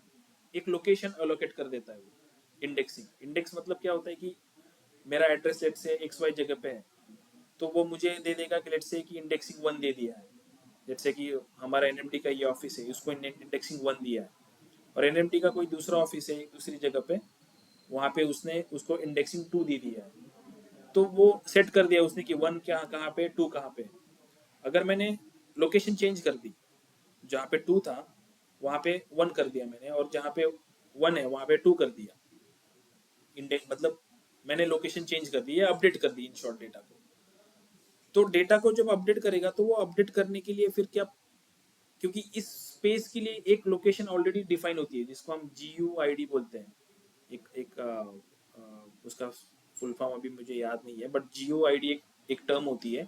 एक लोकेशन अलोकेट कर देता है। वो इंडेक्सिंग, इंडेक्स मतलब क्या होता है कि मेरा एड्रेस लेट से एक्स वाई जगह पे है, तो वो मुझे दे देगा कि लेट से कि इंडेक्सिंग 1 दे दिया है। जैसे कि हमारा एनएमटी का ये ऑफिस है, उसको इंडेक्सिंग 1 दिया है, और एनएमटी का कोई दूसरा ऑफिस है दूसरी जगह पे, वहाँ पे उसने उसको इंडेक्सिंग 2 दे दिया है। तो वो सेट कर दिया उसने कि 1 क्या कहाँ पे, 2 कहाँ पे। अगर मैंने लोकेशन चेंज कर दी, जहाँ पे 2 था वहाँ पे 1 कर दिया मैंने, और जहाँ पे 1 है वहाँ पे 2 कर दिया, इंडेक्स मतलब मैंने लोकेशन चेंज कर दी है, अपडेट कर दी इन शॉर्ट डेटा को। तो डेटा को जब अपडेट करेगा, तो वो अपडेट करने के लिए फिर क्या, क्योंकि इस स्पेस के लिए एक लोकेशन ऑलरेडी डिफाइन होती है जिसको हम GUID बोलते हैं। एक एक उसका फुल फॉर्म अभी मुझे याद नहीं है, बट GUID एक टर्म होती है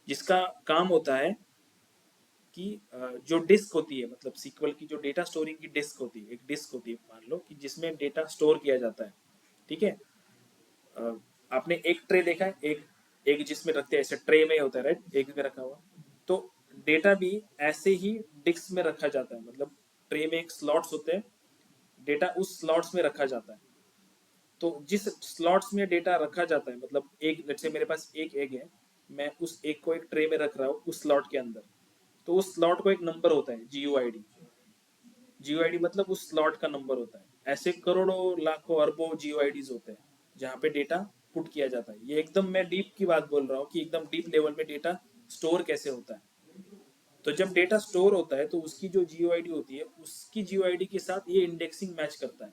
जिसका काम होता है कि जो डिस्क होती है, मतलब सीक्वल की जो डेटा स्टोरिंग की डिस्क होती है, एक डिस्क होती है मान लो कि जिसमें डेटा स्टोर किया जाता है। ठीक है, आपने एक ट्रे देखा है, एक एक जिसमें रखते हैं, ऐसे ट्रे में होता है राइट, एक में रखा हुआ। तो डेटा भी ऐसे ही डिस्क में रखा जाता है, मतलब ट्रे में एक स्लॉट्स होते हैं, डेटा उस स्लॉट्स में रखा जाता है। तो जिस स्लॉट्स में डेटा रखा जाता है, मतलब एक लेट्स से मेरे पास एक एग है, मैं उस एग को एक ट्रे में रख रहा हूँ उस स्लॉट के अंदर, तो उस स्लॉट को एक नंबर होता है GUID। GUID मतलब उस स्लॉट का नंबर होता है। ऐसे करोड़ों लाखों अरबों GUIDs होते हैं जहाँ पे डेटा पुट किया जाता है। ये एकदम मैं डीप की बात बोल रहा हूँ कि एकदम डीप लेवल में डेटा स्टोर कैसे होता है। तो जब डेटा स्टोर होता है, तो उसकी जो GUID होती है, उसकी GUID के साथ ये इंडेक्सिंग मैच करता है।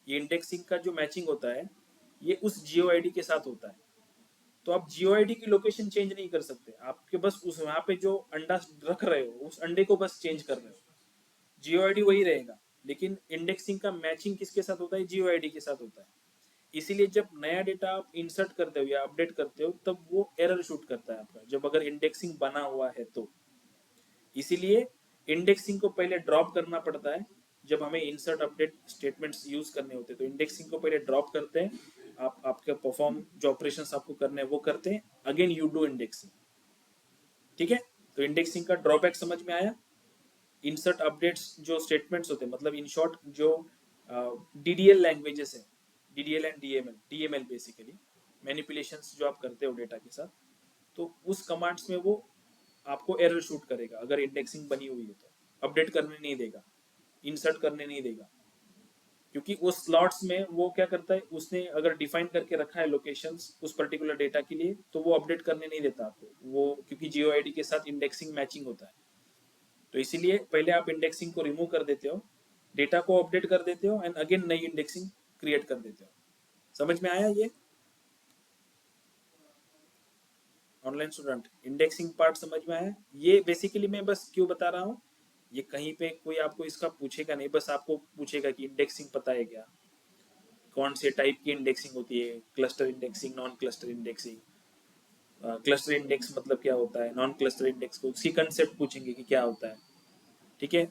ये इंडेक्सिंग का जो मैचिंग होता है, ये उस GUID के साथ होता है। तो आप GUID की लोकेशन चेंज नहीं कर सकते, आपके बस उस वहां पे जो अंडा रख रहे हो उस अंडे को बस चेंज कर रहे हो, GUID वही रहेगा। लेकिन इंडेक्सिंग का मैचिंग किसके साथ होता है, GUID के साथ होता है। इसीलिए जब नया डेटा आप इंसर्ट करते हो या अपडेट करते हो, तब वो एरर शूट करता है आपका, जब अगर इंडेक्सिंग बना हुआ है तो। इसीलिए इंडेक्सिंग को पहले ड्रॉप करना पड़ता है। जब हमें इंसर्ट अपडेट स्टेटमेंट्स यूज करने होते हैं, तो इंडेक्सिंग को पहले ड्रॉप करते हैं, आप आपके परफॉर्म जो ऑपरेशंस आपको करने हैं वो करते हैं, अगेन यू डू इंडेक्सिंग। ठीक है, तो इंडेक्सिंग का ड्रॉबैक समझ में आया। इंसर्ट अपडेट्स जो स्टेटमेंट्स होते हैं, मतलब इन शॉर्ट जो DDL लैंग्वेजेस है, DDL and DML basically manipulations जो आप करते हो डेटा के साथ, तो उस कमांड्स में वो आपको एरर शूट करेगा अगर इंडेक्सिंग बनी हुई है तो। अपडेट करने नहीं देगा, इंसर्ट करने नहीं देगा, क्योंकि उस स्लॉट्स में वो क्या करता है, उसने अगर डिफाइन करके रखा है लोकेशंस उस पर्टिकुलर डेटा के लिए, तो वो अपडेट करने नहीं देता आपको वो, क्योंकि GUID के साथ इंडेक्सिंग मैचिंग होता है। तो इसीलिए पहले आप इंडेक्सिंग को रिमूव कर देते हो, डेटा को अपडेट कर देते हो, एंड अगेन नई इंडेक्सिंग क्रिएट कर देते हो। समझ में आया ये? ऑनलाइन स्टूडेंट, इंडेक्सिंग पार्ट समझ में आया? ये बेसिकली मैं बस क्यों बता रहा हूँ ये कहीं पे कोई आपको इसका पूछेगा नहीं, बस आपको पूछेगा कि इंडेक्सिंग पता है क्या, कौन से टाइप की इंडेक्सिंग होती है, cluster indexing, non cluster indexing, cluster index मतलब क्या होता है, नॉन क्लस्टर इंडेक्स को उसकी कंसेप्ट पूछेंगे कि क्या होता है, ठीक है,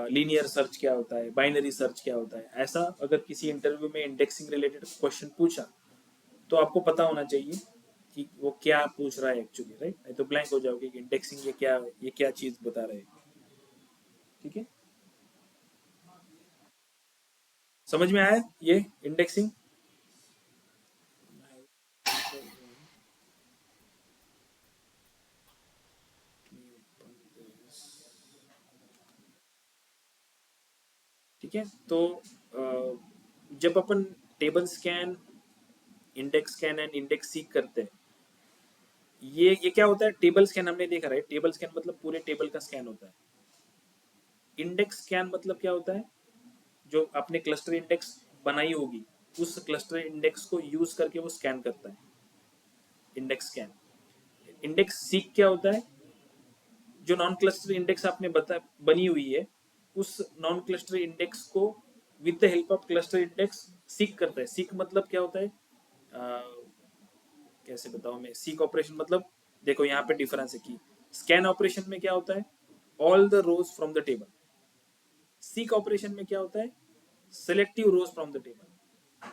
लीनियर सर्च क्या होता है, बाइनरी सर्च क्या होता है। ऐसा अगर किसी इंटरव्यू में इंडेक्सिंग रिलेटेड क्वेश्चन पूछा तो आपको पता होना चाहिए कि वो क्या पूछ रहा है एक्चुअली, राइट, नहीं तो ब्लैंक हो जाओगे कि इंडेक्सिंग ये क्या चीज बता रहे हैं, ठीक है। समझ में आया ये इंडेक्सिंग? ठीक है, तो जब अपन table scan, index scan and index seek करते हैं, ये क्या होता है, टेबल स्कैन हमने देखा, राइट, टेबल स्कैन मतलब पूरे टेबल का स्कैन होता है। इंडेक्स स्कैन मतलब क्या होता है, जो आपने क्लस्टर इंडेक्स बनाई होगी उस क्लस्टर इंडेक्स को यूज करके वो स्कैन करता है, इंडेक्स स्कैन। इंडेक्स सीक क्या होता है, जो नॉन क्लस्टर इंडेक्स आपने बनी हुई है उस नॉन क्लस्टर इंडेक्स को with the help of cluster index seek करता है। सीक मतलब क्या होता है, कैसे बताऊं मैं, सीक ऑपरेशन मतलब, देखो यहाँ पे डिफरेंस है कि स्कैन ऑपरेशन में क्या होता है, all the rows from the table. Seek operation में क्या होता है, selective rows from the table.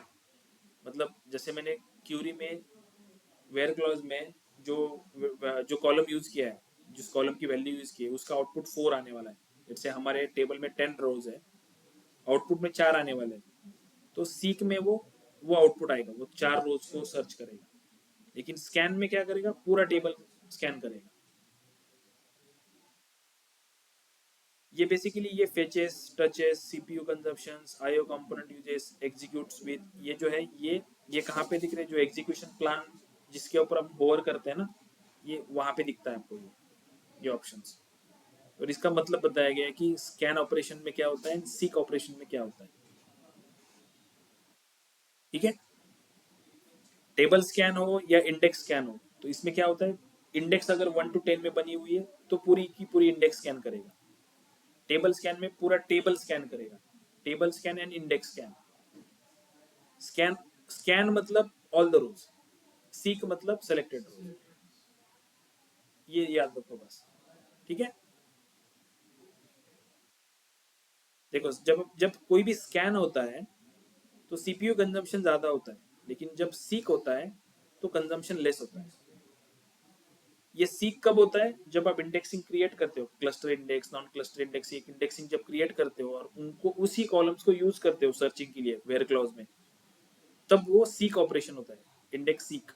मतलब जैसे मैंने क्यूरी में वेयर क्लॉज में जो जो कॉलम यूज किया है, जिस कॉलम की वैल्यू यूज की है उसका आउटपुट 4 आने वाला है, जैसे हमारे टेबल में 10 रोज है, आउटपुट में 4 आने वाले हैं, तो सीक में वो आउटपुट आएगा, वो 4 रोज को सर्च करेगा। लेकिन स्कैन में क्या करेगा, पूरा टेबल स्कैन करेगा। ये बेसिकली ये फेचेस, touches, CPU consumptions, IO component uses, executes with, ये जो है ये कहाँ पे दिख रहे हैं, जो एग्जीक्यूशन प्लान जिसके ऊपर हम होवर करते हैं ना, ये वहां पे दिखता है आपको ये ऑप्शंस। और इसका मतलब बताया गया है कि स्कैन ऑपरेशन में क्या होता है, सीक ऑपरेशन में क्या होता है, ठीक है। टेबल स्कैन हो या इंडेक्स स्कैन हो, तो इसमें क्या होता है, इंडेक्स अगर 1 to 10 में बनी हुई है तो पूरी की पूरी इंडेक्स स्कैन करेगा। टेबल स्कैन में पूरा टेबल स्कैन करेगा। Table scan and index scan. Scan, scan मतलब ऑल द रोज, सीक मतलब सेलेक्टेड रोज, ये याद रखो बस, ठीक है। देखो जब जब कोई भी स्कैन होता है तो सीपीयू कंजम्पशन ज्यादा होता है, लेकिन जब सीक होता है तो कंजम्पशन लेस होता है। ये सीक कब होता है, जब आप इंडेक्सिंग क्रिएट करते हो, cluster index, non cluster index, एक इंडेक्सिंग जब क्रिएट करते हो और उनको उसी कॉलम्स को यूज करते हो सर्चिंग के लिए वेयर क्लॉज में, तब वो सीक ऑपरेशन होता है, इंडेक्स सीक,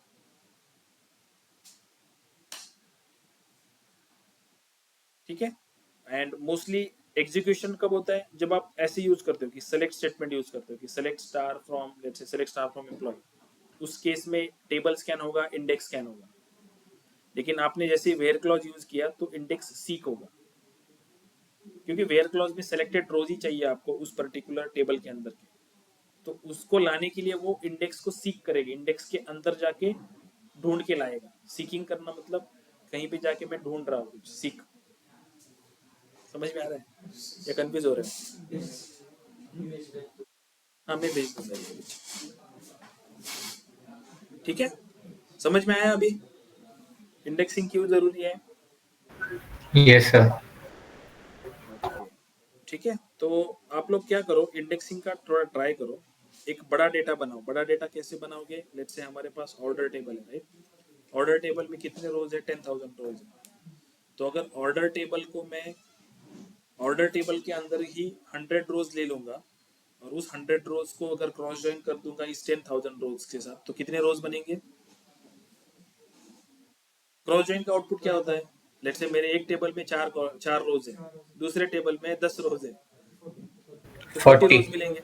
ठीक है। एंड मोस्टली एग्जीक्यूशन कब होता है, जब आप ऐसे यूज करते हो कि सेलेक्ट स्टेटमेंट यूज करते हो कि select star from, let's say select star from employ, उस केस में टेबल स्कैन होगा, इंडेक्स स्कैन होगा। लेकिन आपने जैसे वेयर क्लॉज यूज किया तो इंडेक्स सीक होगा, क्योंकि वेयर क्लॉज में सेलेक्टेड रोज ही चाहिए आपको उस पर्टिकुलर टेबल के अंदर के, तो उसको लाने के लिए वो इंडेक्स को सीक करेगी, इंडेक्स के अंदर जाके ढूंढ के लाएगा। सीकिंग करना मतलब कहीं पे जाके मैं ढूंढ रहा हूँ कुछ, सीक, समझ में आ रहा है या कंफ्यूज हो रहा है? हाँ मैं भेज दूंगा ये, ठीक है। समझ में आया अभी इंडेक्सिंग क्यों जरूरी है? Yes, sir. ओके, ठीक है। तो आप लोग क्या करो, इंडेक्सिंग का थोड़ा ट्राई करो, एक बड़ा डेटा बनाओ। बड़ा डेटा कैसे बनाओगे, लेट्स से हमारे पास ऑर्डर टेबल है, राइट, ऑर्डर टेबल में कितने रोज है, 10,000 रोज है। तो अगर ऑर्डर टेबल को मैं ऑर्डर टेबल के अंदर ही 100 रोज ले लूंगा और उस 100 रोज को अगर क्रॉस ज्वाइन कर दूंगा इस 10,000 रोज के साथ, तो कितने रोज बनेंगे? क्रॉस ज्वाइन का आउटपुट क्या होता है, लेट्स से मेरे एक टेबल में चार रोज है, दूसरे टेबल में 10 रोज है, तो 40 रोज 40. मिलेंगे।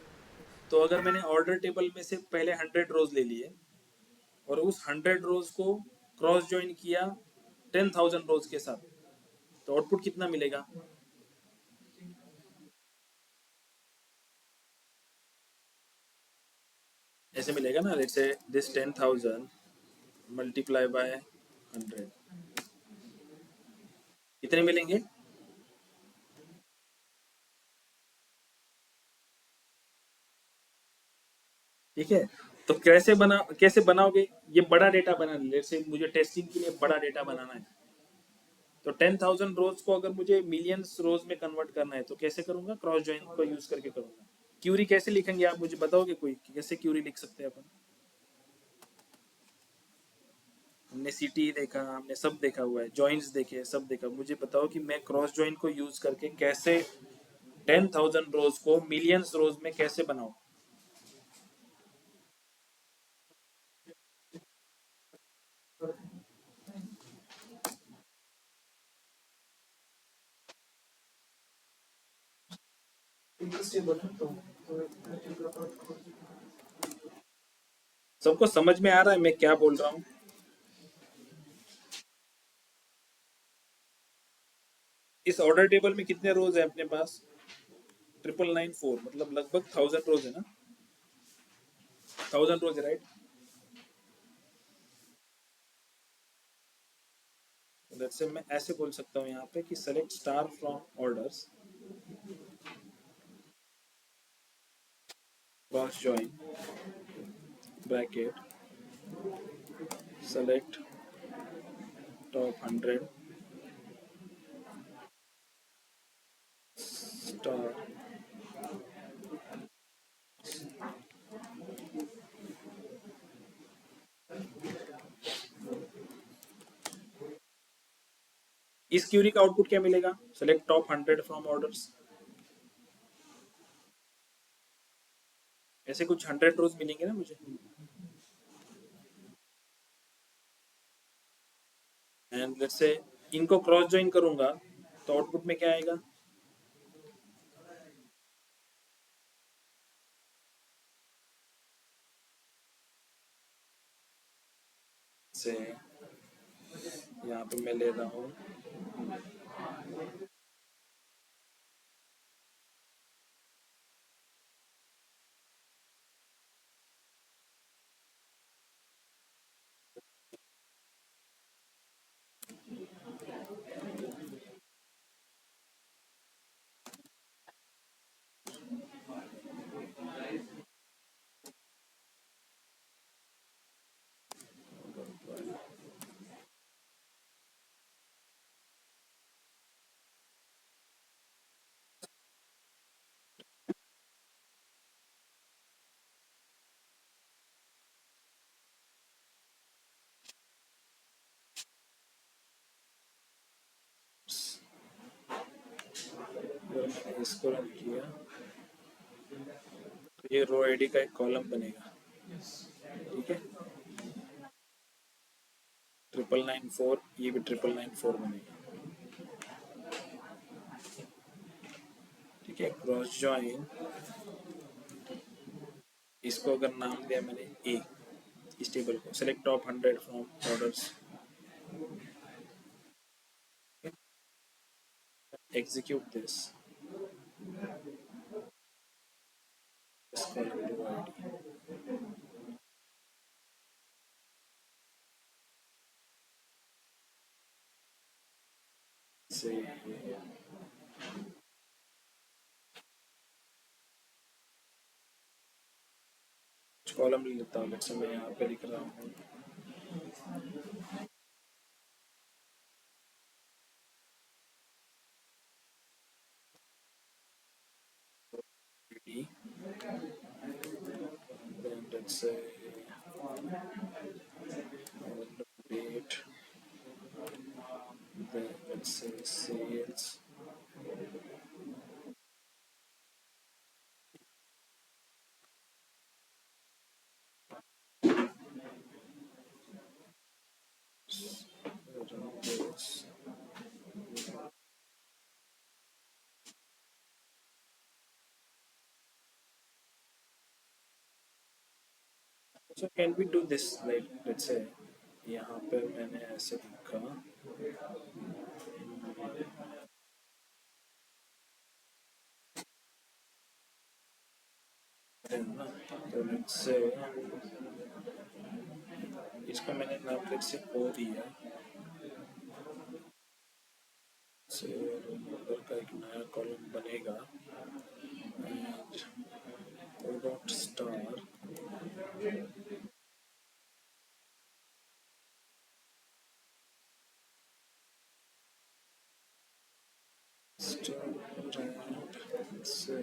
तो अगर मैंने ऑर्डर टेबल में से पहले 100 रोज ले लिए और उस 100 रोज को क्रॉस ज्वाइन किया 10,000 रोज के साथ, तो आउटपुट कितना मिलेगा? ऐसे मिलेगा ना, let's say this 10,000 multiply by 100, कितने मिलेंगे? ठीक है। तो कैसे बनाओगे? ये बड़ा डेटा बनाना, जैसे मुझे टेस्टिंग के लिए बड़ा डेटा बनाना है, तो 10,000 रोज को अगर मुझे मिलियंस रोज में कन्वर्ट करना है तो कैसे करूंगा? क्रॉस जॉइन को यूज करके करूंगा। क्यूरी कैसे लिखेंगे आप मुझे बताओगे कोई, कैसे क्यूरी लिख सकते हैं अपन? हमने सीटी देखा, हमने सब देखा हुआ है, जॉइंट्स देखे, सब देखा, मुझे बताओ कि मैं क्रॉस जॉइन को यूज करके कैसे 10,000 रोज को मिलियंस रोज में कैसे बनाऊं? सबको समझ में आ रहा है मैं क्या बोल रहा हूँ? इस ऑर्डर टेबल में कितने रोज है अपने पास? 999 4, मतलब लगभग 1,000 रोज है ना? 1,000 रोज है, राइट? लेट्स से मैं ऐसे बोल सकता हूँ यहाँ पे कि select star from orders, cross join, bracket, select top 100 star. इस क्यूरी का आउटपुट क्या मिलेगा? सेलेक्ट टॉप 100 फ्रॉम ऑर्डर्स, ऐसे कुछ 100 रोज मिलेंगे ना मुझे। एंड लेट्स से इनको क्रॉस ज्वाइन करूंगा तो आउटपुट में क्या आएगा? से यहाँ पे मैं ले रहा हूँ अगर मैंने इसको रन किया तो ये रो आईडी का एक कॉलम बनेगा, ठीक है। 999 4, ये भी 999 बनेगा, ठीक है। क्रॉस ज्वाइन, इसको अगर नाम दिया मैंने ए, इस टेबल को select top 100 from orders, execute this column row ID से कुछ कॉलम ले लेता हूँ। जैसे मैं यहाँ पे लिख रहा हूँ D, then let's say date, then let's say sales, so can we do this like let's say यहाँ पे मैंने ऐसे लिखा है ना, तो let's say इसका मैंने नाम let's say ओ दिया, से नंबर का एक नया कॉलम बनेगा, O dot star star right. So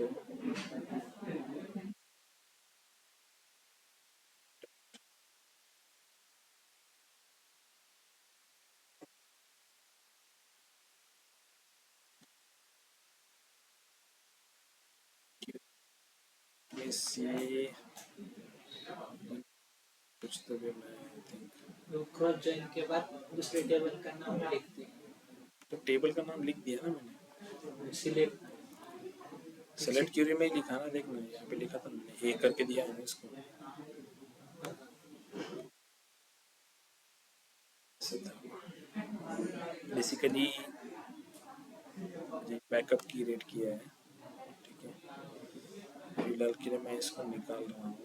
let me see कुछ तो भी मैं आई थिंक वो क्रॉस जॉइन के बाद दूसरे टेबल का नाम लिख दें, तो टेबल का नाम लिख दिया ना मैंने सिलेक्ट सेलेक्ट क्यूरी में ही लिखा ना देख मैंने यहाँ पे लिखा था मैंने एक करके दिया है इसको बेसिकली बैकअप की रेट किया है ठीक है फिलहाल के लिए मैं इसको निकाल रहा हूँ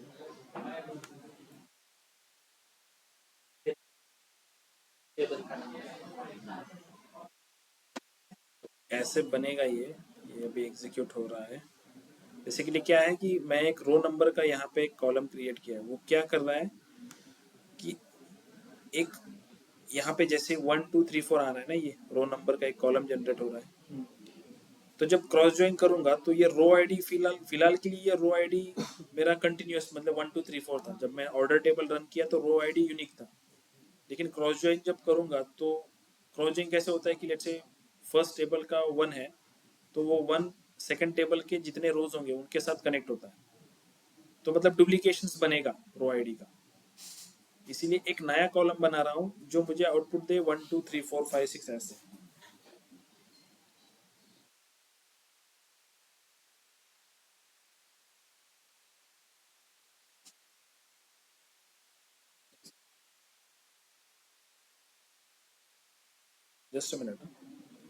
टेबल का नाम। कैसे बनेगा ये अभी एग्जीक्यूट हो रहा है बेसिकली क्या है कि मैं एक रो नंबर का यहाँ पे एक कॉलम क्रिएट किया है वो क्या कर रहा है कि एक यहाँ पे जैसे 1 2 3 4 आ रहा है ना ये रो नंबर का एक कॉलम जनरेट हो रहा है तो जब क्रॉस ज्वाइन करूंगा तो ये रो आईडी फिलहाल के लिए ये रो आईडी मेरा कंटिन्यूअस मतलब 1 2 3 4 था जब मैं ऑर्डर टेबल रन किया तो रो आईडी यूनिक था लेकिन क्रॉस ज्वाइन जब करूंगा तो क्रॉस ज्वाइन कैसे होता है कि लेट्स से फर्स्ट टेबल का 1 है तो वो 1 सेकंड टेबल के जितने रोज होंगे उनके साथ कनेक्ट होता है तो मतलब डुप्लीकेशंस बनेगा रो आईडी का इसीलिए एक नया कॉलम बना रहा हूँ जो मुझे आउटपुट दे 1 2 3 4 5 6 ऐसे जस्ट अ मिनट